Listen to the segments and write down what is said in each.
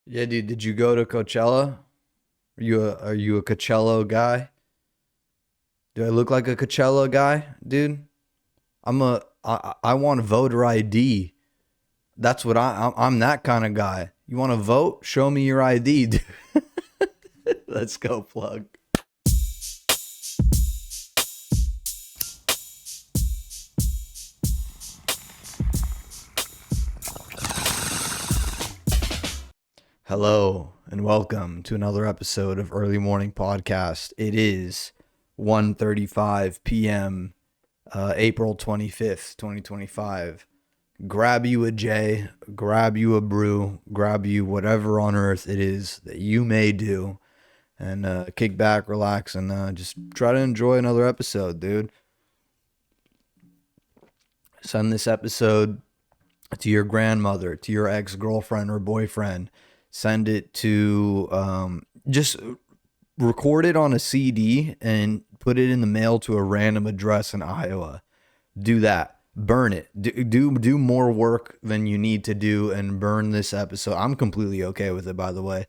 Yeah, dude, did you go to Coachella? Are you a Coachella guy? Do I look like a Coachella guy, dude? I want voter ID. That's what I'm that kind of guy. You want to vote? Show me your ID, dude. Let's go plug. Hello and welcome to another episode of Early Morning Podcast. It is 1:35 p.m. April 25th, 2025. Grab you a J, grab you a brew, grab you whatever on earth it is that you may do, and kick back, relax, and just try to enjoy another episode, dude. Send this episode to your grandmother, to your ex girlfriend or boyfriend. Send it to just record it on a CD and put it in the mail to a random address in Iowa. Do that. Burn it. Do more work than you need to do and burn this episode. I'm completely okay with it, by the way.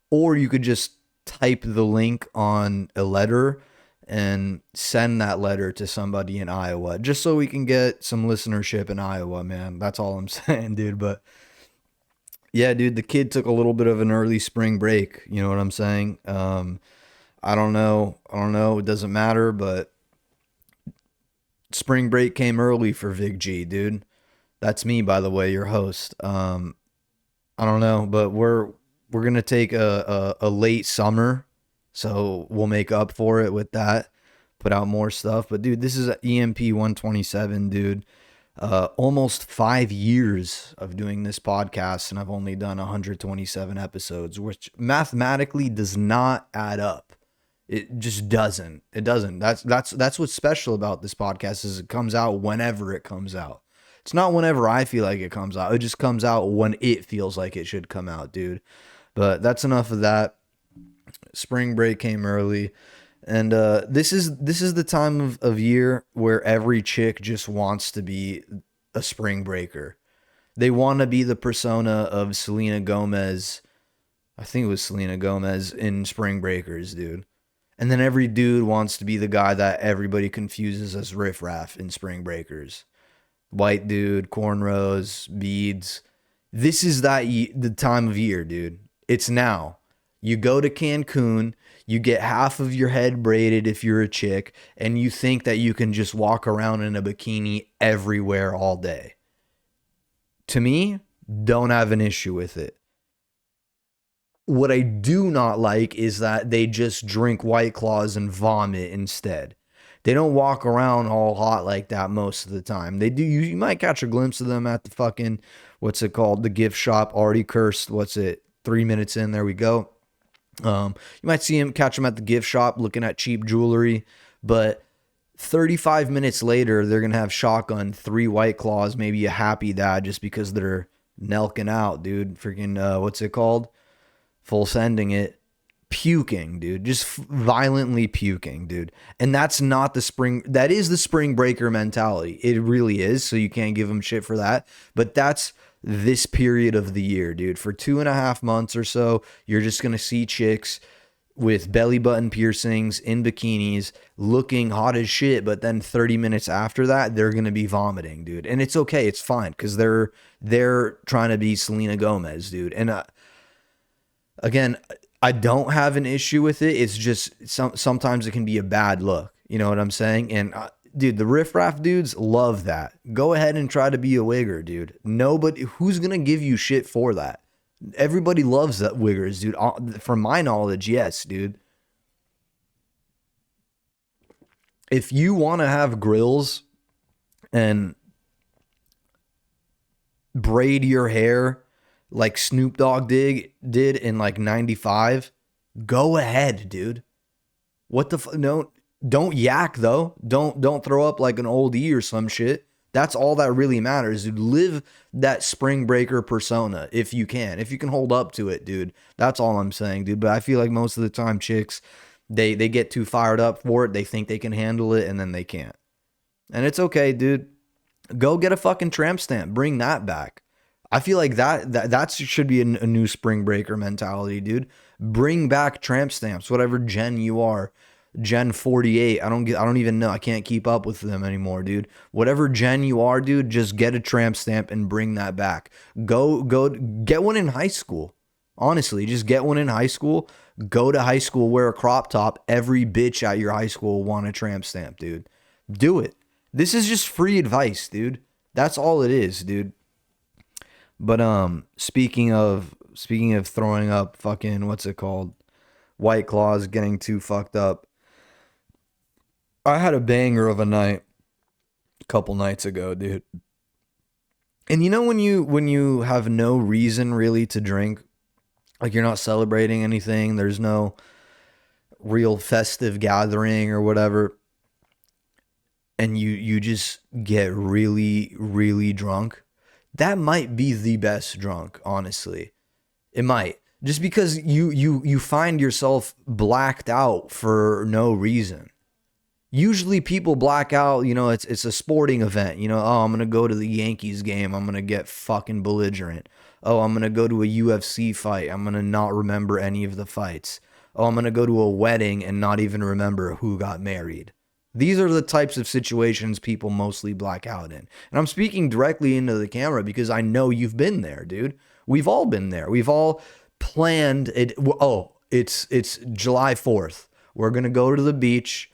Or you could just type the link on a letter and send that letter to somebody in Iowa just so we can get some listenership in Iowa, man. That's all I'm saying, dude. But yeah, dude, the kid took a little bit of an early spring break. You know what I'm saying? I don't know. I don't know. It doesn't matter, but spring break came early for Vig G, dude. That's me, by the way, your host. I don't know, but we're gonna take a late summer, so we'll make up for it with that. Put out more stuff, but dude, this is a EMP 127, dude. Almost 5 years of doing this podcast, and I've only done 127 episodes, which mathematically does not add up. It just doesn't. It doesn't. That's what's special about this podcast is it comes out whenever it comes out. It's not whenever I feel like it comes out. It just comes out when it feels like it should come out, dude. But that's enough of that. Spring break came early. And this is the time of year where every chick just wants to be a spring breaker. They want to be the persona of Selena Gomez. I think it was Selena Gomez in Spring Breakers, dude. And then every dude wants to be the guy that everybody confuses as Riff Raff in Spring Breakers. White dude, cornrows, beads. This is the time of year, dude. It's now. You go to Cancun, you get half of your head braided if you're a chick, and you think that you can just walk around in a bikini everywhere all day. To me, don't have an issue with it. What I do not like is that they just drink White Claws and vomit instead. They don't walk around all hot like that most of the time. They do. You might catch a glimpse of them at the fucking, what's it called? The gift shop. Already cursed. What's it? 3 minutes in. There we go. You might see him catch him at the gift shop looking at cheap jewelry, but 35 minutes later, they're gonna have shotgun, three White Claws, maybe a Happy Dad, just because they're nelking out, dude. Freaking what's it called? Full sending it, puking, dude, just violently puking, dude. And that's not the spring. That is the spring breaker mentality. It really is. So you can't give them shit for that. But that's this period of the year, dude. For 2.5 months or so, you're just gonna see chicks with belly button piercings in bikinis looking hot as shit, but then 30 minutes after that they're going to be vomiting, dude. And it's okay, it's fine cuz they're trying to be Selena Gomez, dude. And again, I don't have an issue with it. It's just sometimes it can be a bad look. You know what I'm saying? And dude, the Riff Raff dudes love that. Go ahead and try to be a wigger, dude. Nobody who's gonna give you shit for that. Everybody loves that wiggers, dude. From my knowledge, yes, dude. If you want to have grills and braid your hair like Snoop Dogg did in like 95, go ahead, dude. What the no, don't yak though. Don't throw up like an old E or some shit. That's all that really matters, dude. Live that spring breaker persona if you can. If you can hold up to it, dude. That's all I'm saying, dude. But I feel like most of the time chicks they get too fired up for it. They think they can handle it and then they can't. And it's okay, dude. Go get a fucking tramp stamp. Bring that back. I feel like that should be a new spring breaker mentality, dude. Bring back tramp stamps, whatever gen you are. Gen 48. I don't even know. I can't keep up with them anymore, dude. Whatever gen you are, dude, just get a tramp stamp and bring that back. Go get one in high school. Honestly, just get one in high school. Go to high school, wear a crop top. Every bitch at your high school will want a tramp stamp, dude. Do it. This is just free advice, dude. That's all it is, dude. But speaking of throwing up, fucking what's it called? White Claws getting too fucked up. I had a banger of a night a couple nights ago, dude. And you know when you have no reason really to drink, like you're not celebrating anything, there's no real festive gathering or whatever, and you just get really really drunk. That might be the best drunk, honestly. It might. Just because you find yourself blacked out for no reason. Usually people black out, it's a sporting event. Oh, I'm going to go to the Yankees game. I'm going to get fucking belligerent. Oh, I'm going to go to a UFC fight. I'm going to not remember any of the fights. Oh, I'm going to go to a wedding and not even remember who got married. These are the types of situations people mostly black out in. And I'm speaking directly into the camera because I know you've been there, dude. We've all been there. We've all planned it. Oh, it's July 4th. We're going to go to the beach.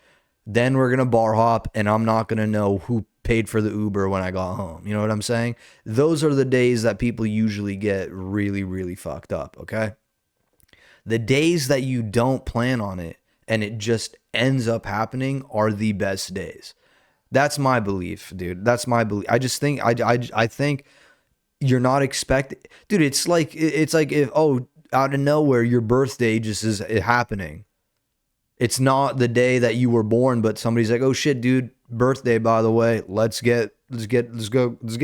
Then we're going to bar hop, and I'm not going to know who paid for the Uber when I got home. You know what I'm saying? Those are the days that people usually get really, really fucked up, okay? The days that you don't plan on it and it just ends up happening are the best days. That's my belief, dude. That's my belief. I just think I think you're not expecting, dude. It's like if, oh, out of nowhere your birthday just is happening. It's not the day that you were born, but somebody's like, "Oh shit, dude, birthday by the way. Let's get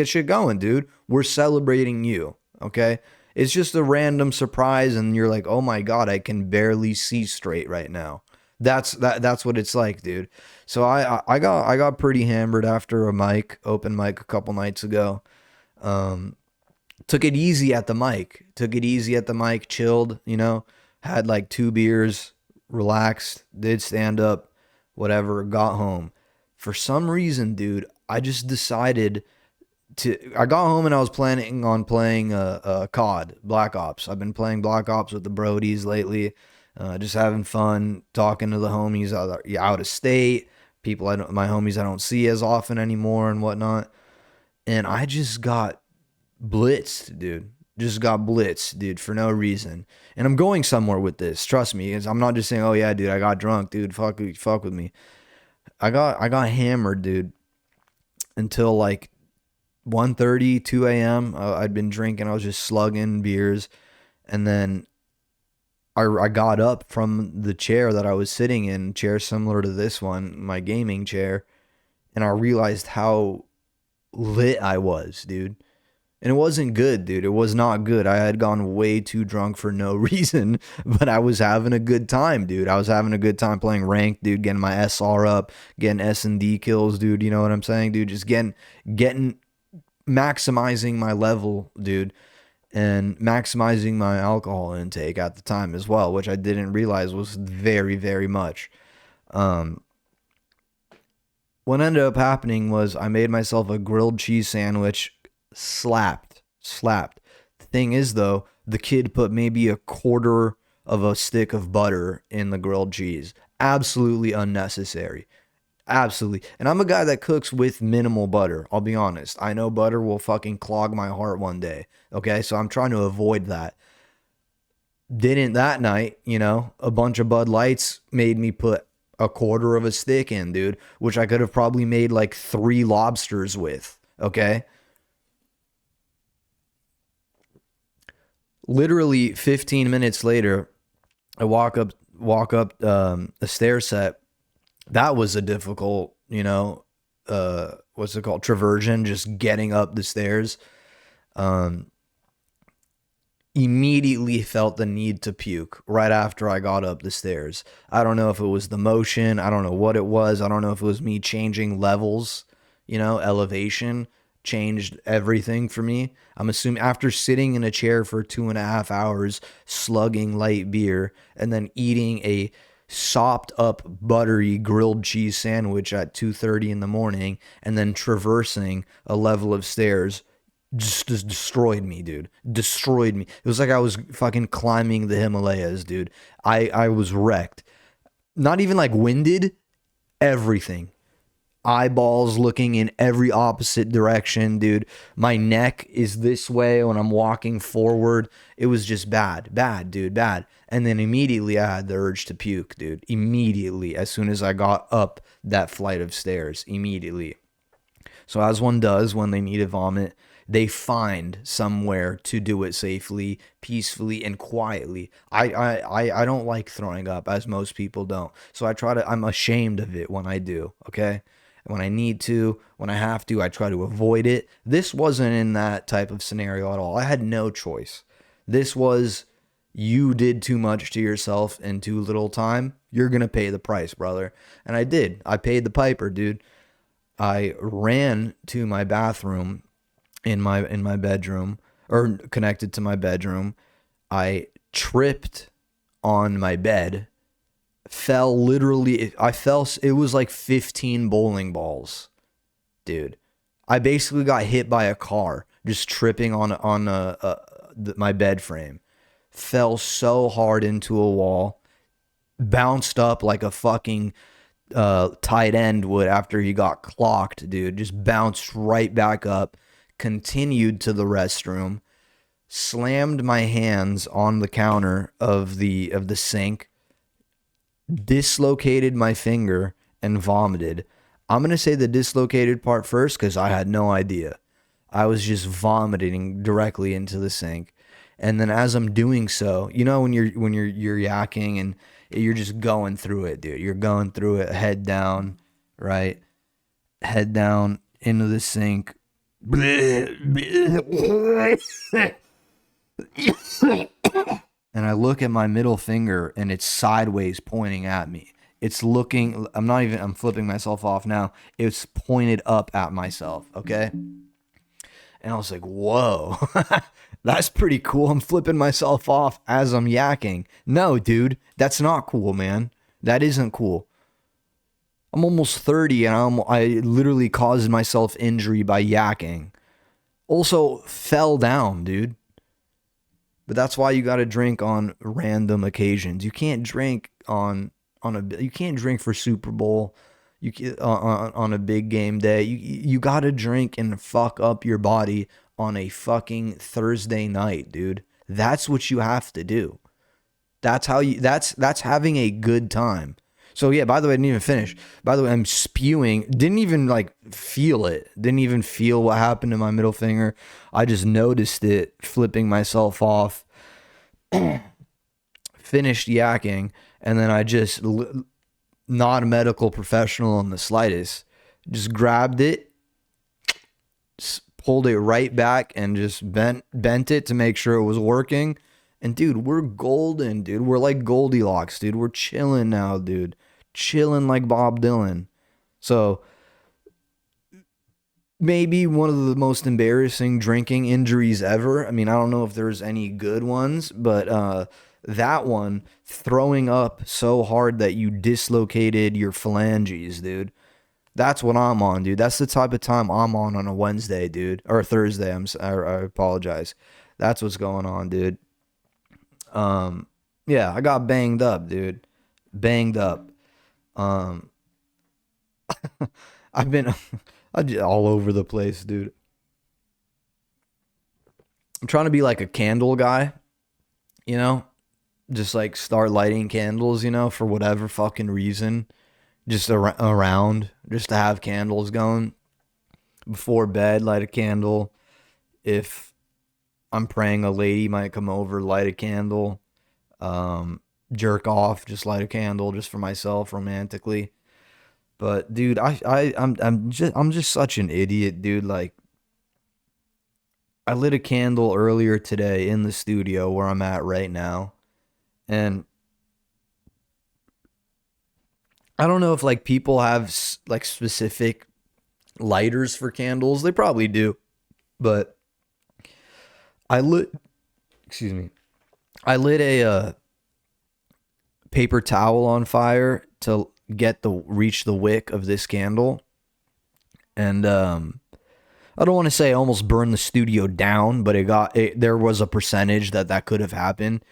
shit going, dude. We're celebrating you." Okay? It's just a random surprise and you're like, "Oh my god, I can barely see straight right now." That's what it's like, dude. So I got pretty hammered after open mic a couple nights ago. Took it easy at the mic. Chilled, had like 2 beers, relaxed, did stand up, whatever, got home. For some reason, dude, I just decided I got home and I was planning on playing COD, Black Ops. I've been playing Black Ops with the Brodies lately, just having fun, talking to the homies out of state, my homies I don't see as often anymore and whatnot. And I just got blitzed, dude. Just got blitzed, dude, for no reason. And I'm going somewhere with this. Trust me. I'm not just saying, "Oh yeah, dude, I got drunk, dude. Fuck with me." I got hammered, dude, until like 1:30, 2 a.m. I'd been drinking. I was just slugging beers, and then I got up from the chair that I was sitting in, chair similar to this one, my gaming chair, and I realized how lit I was, dude. And it wasn't good, dude. It was not good. I had gone way too drunk for no reason, but I was having a good time, dude. I was having a good time playing ranked, dude, getting my SR up, getting S&D kills, dude. You know what I'm saying, dude? Just getting maximizing my level, dude, and maximizing my alcohol intake at the time as well, which I didn't realize was very, very much. What ended up happening was I made myself a grilled cheese sandwich. Slapped. The thing is, though, the kid put maybe a quarter of a stick of butter in the grilled cheese. Absolutely unnecessary. Absolutely. And I'm a guy that cooks with minimal butter. I'll be honest. I know butter will fucking clog my heart one day. Okay, so I'm trying to avoid that. Didn't that night, a bunch of Bud Lights made me put a quarter of a stick in, dude, which I could have probably made like 3 lobsters with. Okay. Literally 15 minutes later, I walk up a stair set. That was a difficult, what's it called? Traversion, just getting up the stairs. Immediately felt the need to puke right after I got up the stairs. I don't know if it was the motion. I don't know what it was. I don't know if it was me changing levels, elevation. changed everything for me. I'm assuming after sitting in a chair for 2.5 hours, slugging light beer, and then eating a sopped up buttery grilled cheese sandwich at 2:30 in the morning, and then traversing a level of stairs, just destroyed me, dude. Destroyed me. It was like I was fucking climbing the Himalayas, dude. I was wrecked. Not even like winded, everything. Eyeballs looking in every opposite direction, dude. My neck is this way when I'm walking forward. It was just bad, bad, dude, bad. And then immediately I had the urge to puke, dude. Immediately, as soon as I got up that flight of stairs, immediately. So as one does when they need to vomit, they find somewhere to do it safely, peacefully, and quietly. I don't like throwing up, as most people don't. So I'm ashamed of it when I do, okay? When I need to, when I have to, I try to avoid it. This wasn't in that type of scenario at all. I had no choice. This was, you did too much to yourself in too little time. You're going to pay the price, brother. And I did. I paid the piper, dude. I ran to my bathroom in my bedroom, or connected to my bedroom. I tripped on my bed, fell literally. I fell. It was like 15 bowling balls, dude. I basically got hit by a car just tripping on my bed frame. Fell so hard into a wall, bounced up like a fucking tight end would after he got clocked, dude. Just bounced right back up, continued to the restroom, slammed my hands on the counter of the sink, dislocated my finger, and vomited. I'm going to say the dislocated part first because I had no idea. I was just vomiting directly into the sink. And then as I'm doing so, you know, when you're yakking and you're just going through it, dude. You're going through it, head down, right? Head down into the sink. And I look at my middle finger and it's sideways pointing at me. It's looking, I'm flipping myself off now. It's pointed up at myself, okay? And I was like, whoa, that's pretty cool. I'm flipping myself off as I'm yakking. No, dude, that's not cool, man. That isn't cool. I'm almost 30 and I literally caused myself injury by yakking. Also fell down, dude. But that's why you got to drink on random occasions. You can't drink you can't drink for Super Bowl. On a big game day. You got to drink and fuck up your body on a fucking Thursday night, dude. That's what you have to do. That's having a good time. So yeah, by the way, I didn't even finish. By the way, I'm spewing. Didn't even like feel it. Didn't even feel what happened to my middle finger. I just noticed it flipping myself off. Finished yakking, and then I just, not a medical professional in the slightest, just grabbed it, pulled it right back, and just bent it to make sure it was working. And dude, we're golden, dude. We're like Goldilocks, dude. We're chilling now, dude. Chilling like Bob Dylan. So maybe one of the most embarrassing drinking injuries ever. I mean, I don't know if there's any good ones, but that one, throwing up so hard that you dislocated your phalanges, dude. That's what I'm on, dude. That's the type of time I'm on a Wednesday, dude. Or a Thursday. I apologize. That's what's going on, dude. Yeah, I got banged up, dude. Banged up. I've been all over the place, dude. I'm trying to be like a candle guy, you know? Just like start lighting candles, you know, for whatever fucking reason. Just around, just to have candles going. Before bed, light a candle. If I'm praying a lady might come over, light a candle. Jerk off, just light a candle just for myself romantically. But dude, I'm just such an idiot, dude. Like, I lit a candle earlier today in the studio where I'm at right now. And I don't know if like people have like specific lighters for candles. They probably do. But I lit, excuse me, I lit a paper towel on fire to reach the wick of this candle. And I don't want to say I almost burned the studio down, but there was a percentage that could have happened.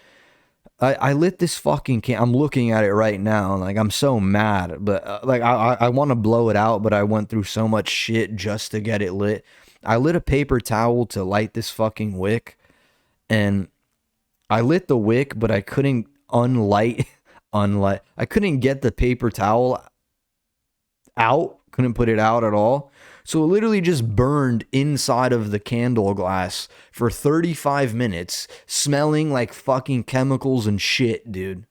I lit this fucking I'm looking at it right now, and like I'm so mad, but like I want to blow it out, but I went through so much shit just to get it lit. I lit a paper towel to light this fucking wick, and I lit the wick, but I couldn't I couldn't get the paper towel out, couldn't put it out at all. So it literally just burned inside of the candle glass for 35 minutes, smelling like fucking chemicals and shit, dude.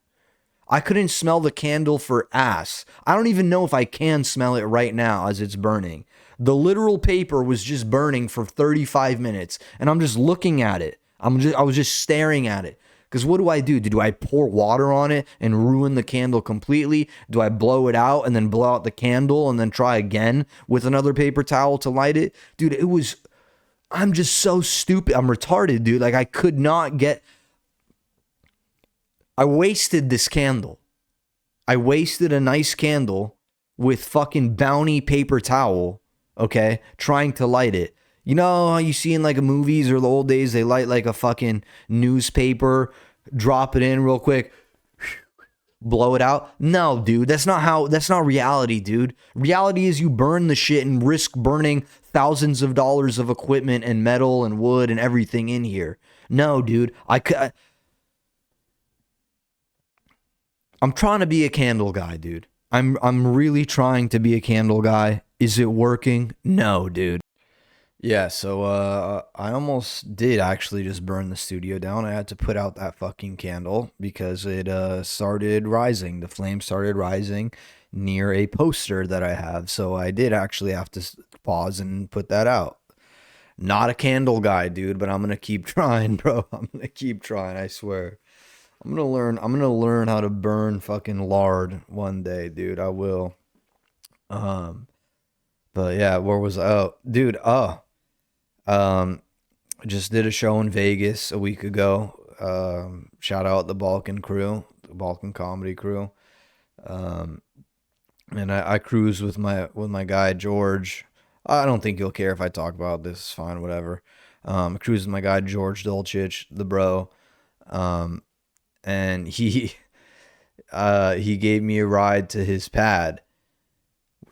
I couldn't smell the candle for ass. I don't even know if I can smell it right now as it's burning. The literal paper was just burning for 35 minutes, and I'm just looking at it. I was just staring at it. Because what do? Do I pour water on it and ruin the candle completely? Do I blow it out and then blow out the candle and then try again with another paper towel to light it? Dude, I'm just so stupid. I'm retarded, dude. Like, I could not get... I wasted this candle. I wasted a nice candle with fucking Bounty paper towel, okay, trying to light it. You know how you see in like movies or the old days, they light like a fucking newspaper, drop it in real quick, blow it out? No, dude, that's not reality, dude. Reality is you burn the shit and risk burning thousands of dollars of equipment and metal and wood and everything in here. No, dude, I'm trying to be a candle guy, dude. I'm really trying to be a candle guy. Is it working? No, dude. Yeah, so I almost did actually just burn the studio down. I had to put out that fucking candle because it started rising. The flame started rising near a poster that I have. So I did actually have to pause and put that out. Not a candle guy, dude, but I'm going to keep trying, bro. I'm going to keep trying, I swear. I'm going to learn how to burn fucking lard one day, dude. I will. But yeah, where was I? Oh, dude, just did a show in Vegas a week ago. Shout out the Balkan crew, the Balkan comedy crew. And I cruised with my guy George. I don't think he'll care if I talk about this. It's fine, whatever. I cruised with my guy George Dolchich, the bro. And he gave me a ride to his pad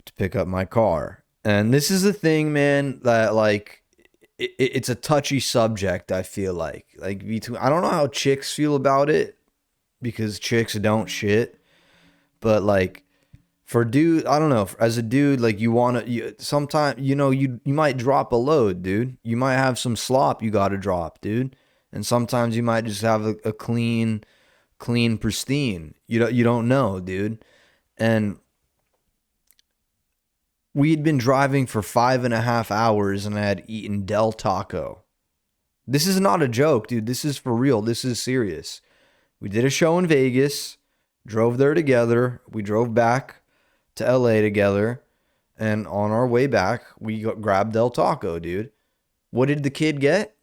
to pick up my car. And this is the thing, man, that like it's a touchy subject. I feel like between, I don't know how chicks feel about it because chicks don't shit, but like for dude, I don't know. As a dude, like you want to, sometimes you might drop a load, dude. You might have some slop you got to drop, dude. And sometimes you might just have a clean, pristine. You don't know, dude. And we had been driving for 5.5 hours and I had eaten Del Taco. This is not a joke, dude. This is for real. This is serious. We did a show in Vegas, drove there together. We drove back to LA together. And on our way back, we grabbed Del Taco, dude. What did the kid get?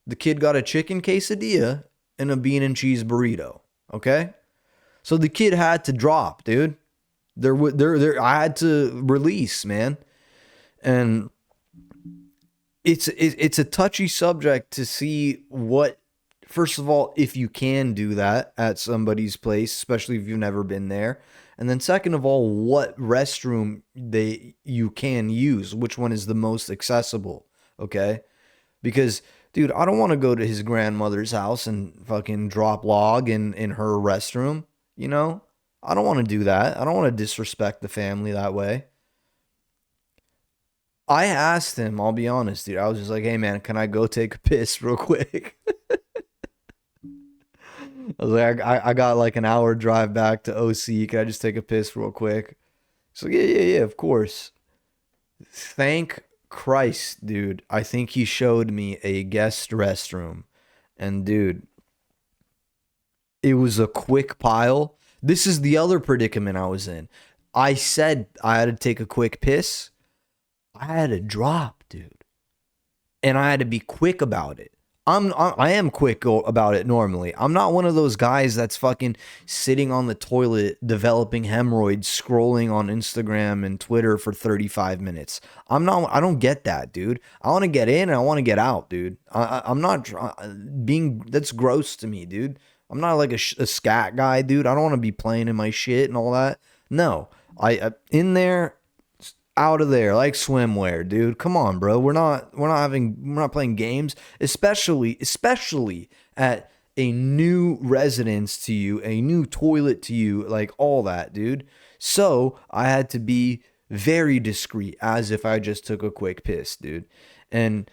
The kid got a chicken quesadilla and a bean and cheese burrito. Okay? So the kid had to drop, dude. I had to release, man. And it's a touchy subject to see what, first of all, if you can do that at somebody's place, especially if you've never been there. And then second of all, what restroom you can use, which one is the most accessible, okay? Because, dude, I don't want to go to his grandmother's house and fucking drop log in her restroom, you know? I don't want to do that. I don't want to disrespect the family that way. I asked him, I'll be honest, dude. I was just like, hey, man, can I go take a piss real quick? I was like, I got like an hour drive back to OC. Can I just take a piss real quick? So yeah, of course. Thank Christ, dude. I think he showed me a guest restroom. And dude, it was a quick pile. This is the other predicament I was in. I said I had to take a quick piss. I had to drop, dude. And I had to be quick about it. I am quick about it normally. I'm not one of those guys that's fucking sitting on the toilet developing hemorrhoids scrolling on Instagram and Twitter for 35 minutes. I don't get that, dude. I want to get in and I want to get out, dude. I'm not being, that's gross to me, dude. I'm not like a scat guy, dude. I don't want to be playing in my shit and all that. No, in there, out of there, like swimwear, dude. Come on, bro. We're not playing games, especially at a new residence to you, a new toilet to you, like all that, dude. So I had to be very discreet, as if I just took a quick piss, dude. And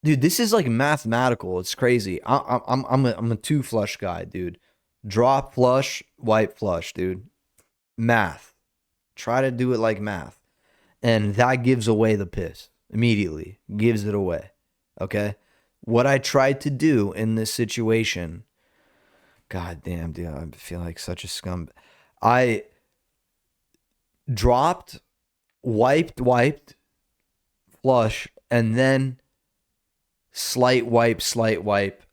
dude, this is like mathematical. It's crazy. I'm a two flush guy, dude. Drop flush, wipe flush, dude. Math. Try to do it like math. And that gives away the piss immediately. Gives it away. Okay? What I tried to do in this situation, god damn, dude, I feel like such a scum. I dropped, wiped, flush, and then slight wipe,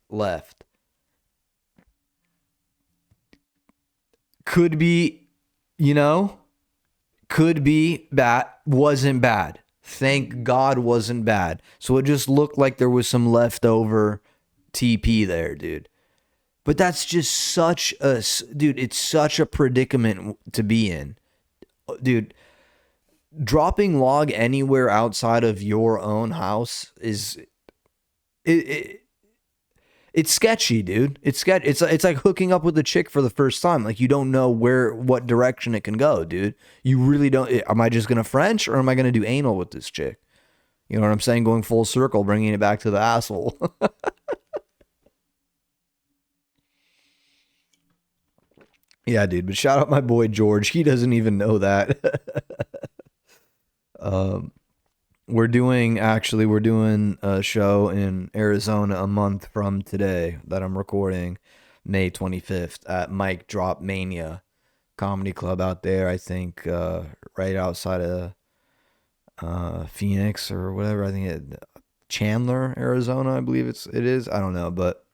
left. Could be, could be bad, wasn't bad. Thank God wasn't bad. So it just looked like there was some leftover TP there, dude. But that's just it's such a predicament to be in. Dude, dropping log anywhere outside of your own house is it's sketchy, dude. It's like hooking up with a chick for the first time. Like, you don't know what direction it can go, dude. You really don't. Am I just gonna French or am I gonna do anal with this chick? You know what I'm saying? Going full circle, bringing it back to the asshole. Yeah, dude. But shout out my boy George. He doesn't even know that. We're doing a show in Arizona a month from today that I'm recording, May 25th at Mike Drop Mania Comedy Club out there. I think right outside of Phoenix or whatever. I think Chandler, Arizona. I believe it is. I don't know, but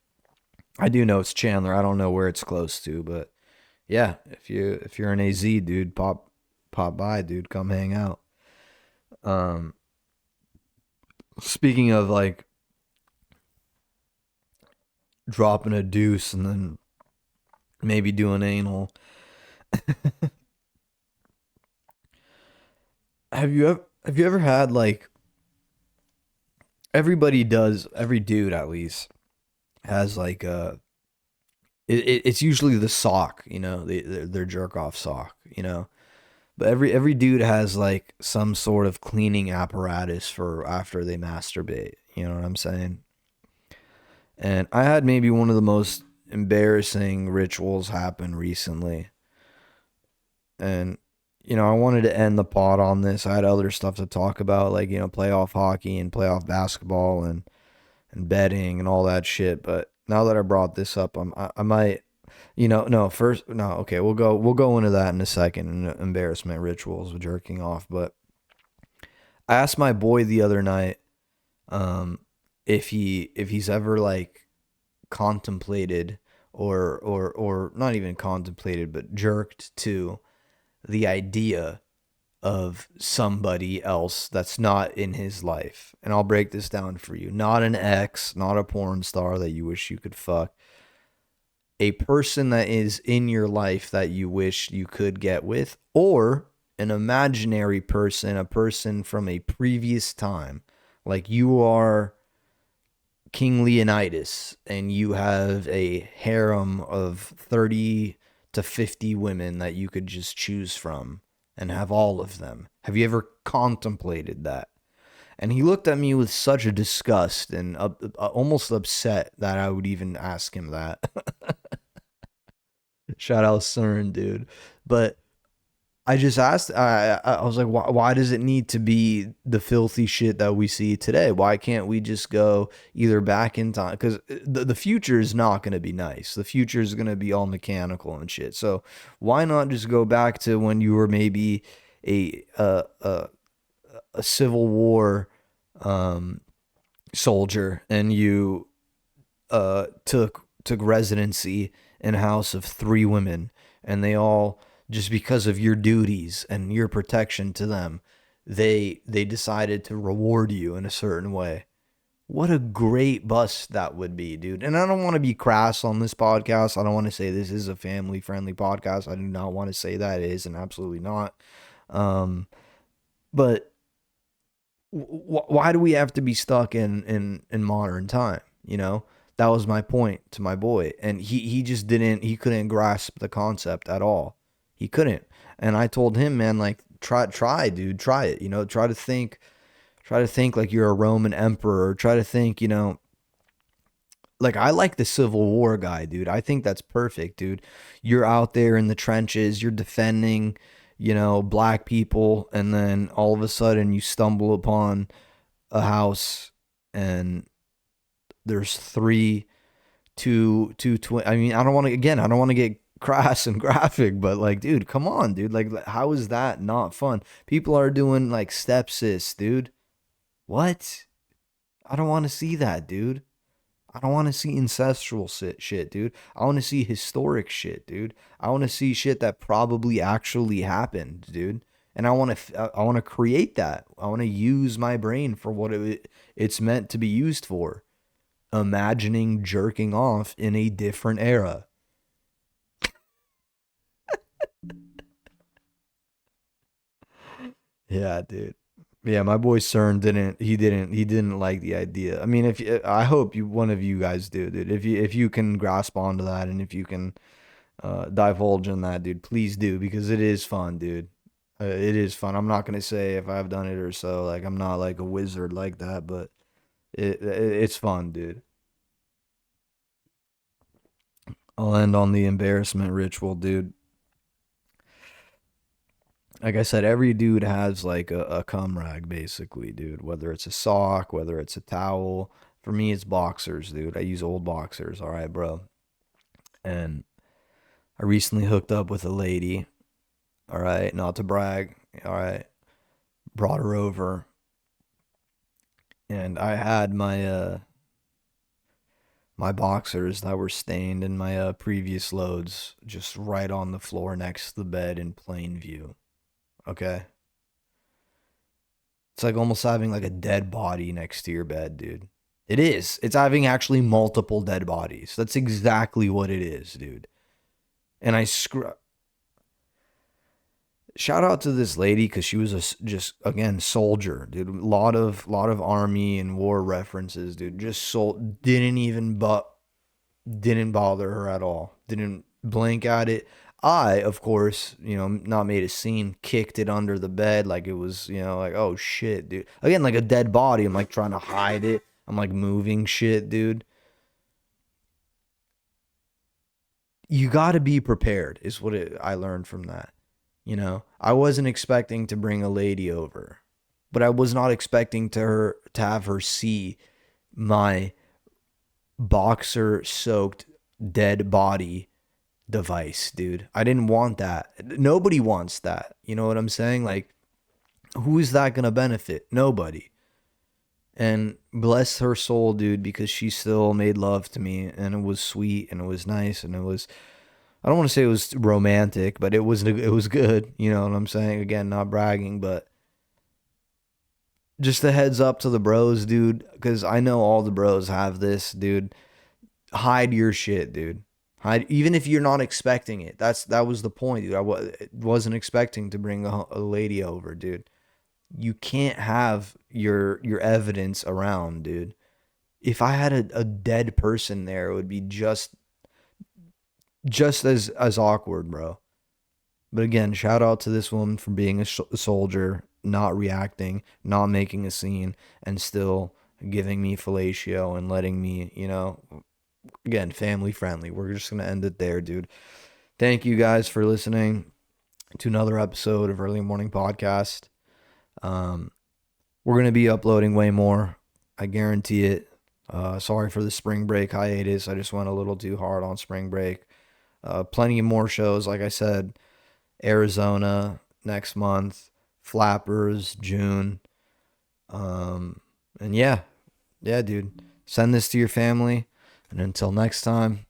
I do know it's Chandler. I don't know where it's close to, but yeah, if you're an AZ, dude, pop by, dude. Come hang out. Speaking of like dropping a deuce and then maybe doing anal, have you ever had like, every dude at least has like it's usually the sock, their jerk off sock, But every dude has like some sort of cleaning apparatus for after they masturbate. You know what I'm saying? And I had maybe one of the most embarrassing rituals happen recently. And, I wanted to end the pod on this. I had other stuff to talk about, like, playoff hockey and playoff basketball and betting and all that shit. But now that I brought this up, I might, no, first, no, okay, we'll go into that in a second, embarrassment rituals with jerking off. But I asked my boy the other night, if he's ever like contemplated or not even contemplated, but jerked to the idea of somebody else that's not in his life. And I'll break this down for you. Not an ex, not a porn star that you wish you could fuck. A person that is in your life that you wish you could get with, or an imaginary person, a person from a previous time. Like, you are King Leonidas and you have a harem of 30 to 50 women that you could just choose from and have all of them. Have you ever contemplated that? And he looked at me with such a disgust and almost upset that I would even ask him that. Shout out CERN, dude. But I just asked, I was like, why does it need to be the filthy shit that we see today? Why can't we just go either back in time? Because the future is not going to be nice. The future is going to be all mechanical and shit. So why not just go back to when you were maybe a a Civil War um, soldier and you took residency in a house of three women, and they all, just because of your duties and your protection to them, they decided to reward you in a certain way. What a great bust that would be, dude. And I don't want to be crass on this podcast. I don't want to say this is a family friendly podcast. I do not want to say that it is, and absolutely not. Um, but why do we have to be stuck in modern time? You know, that was my point to my boy, and he just didn't, he couldn't grasp the concept at all. He couldn't, and I told him, man, like try, dude, try it. You know, try to think like you're a Roman emperor. Try to think, you know, like I like the Civil War guy, dude. I think that's perfect, dude. You're out there in the trenches, you're defending, you know, black people, and then all of a sudden you stumble upon a house and there's two twin. I mean, I don't want to get crass and graphic, but like, dude, come on, dude. Like, how is that not fun? People are doing like stepsis, dude. What? I don't want to see that, dude. I don't want to see ancestral shit, dude. I want to see historic shit, dude. I want to see shit that probably actually happened, dude. And I want to create that. I want to use my brain for what it's meant to be used for. Imagining jerking off in a different era. Yeah, dude. Yeah, my boy CERN didn't like the idea. I mean, if I hope you one of you guys do, dude. If you can grasp onto that, and if you can divulge in that, dude, please do, because it is fun, dude. It is fun. I'm not gonna say if I've done it or so. Like, I'm not like a wizard like that, but it's fun, dude. I'll end on the embarrassment ritual, dude. Like I said, every dude has like a cum rag, basically, dude. Whether it's a sock, whether it's a towel. For me, it's boxers, dude. I use old boxers. All right, bro. And I recently hooked up with a lady. All right, not to brag. All right, brought her over, and I had my boxers that were stained in my previous loads just right on the floor next to the bed in plain view. Okay, it's like almost having like a dead body next to your bed, dude. It is. It's having actually multiple dead bodies. That's exactly what it is, dude. And I screw. Shout out to this lady because she was just again soldier, dude. A lot of army and war references, dude. Just didn't even but didn't bother her at all. Didn't blink at it. I, of course, not made a scene, kicked it under the bed like it was, like, oh shit, dude. Again, like a dead body. I'm like trying to hide it. I'm like moving shit, dude. You got to be prepared, is what I learned from that. I wasn't expecting to bring a lady over, but I was not expecting to have her see my boxer soaked dead body device, dude. I didn't want that. Nobody wants that. You know what I'm saying? Like, who is that gonna benefit? Nobody. And bless her soul, dude, because she still made love to me, and it was sweet, and it was nice, and it was, I don't want to say it was romantic, but it was good. You know what I'm saying? Again, not bragging, but just a heads up to the bros, dude, because I know all the bros have this, dude. Hide your shit, dude. Hide, even if you're not expecting it. That was the point, dude. Wasn't expecting to bring a lady over, dude. You can't have your evidence around, dude. If I had a dead person there, it would be just as awkward, bro. But again, shout out to this woman for being a soldier, not reacting, not making a scene, and still giving me fellatio and letting me, again, family friendly. We're just going to end it there, dude. Thank you guys for listening to another episode of Early Morning Podcast. Um, we're going to be uploading way more. I guarantee it. Sorry for the spring break hiatus. I just went a little too hard on spring break. Plenty of more shows, like I said. Arizona next month, Flappers June, And yeah, dude, send this to your family. And until next time,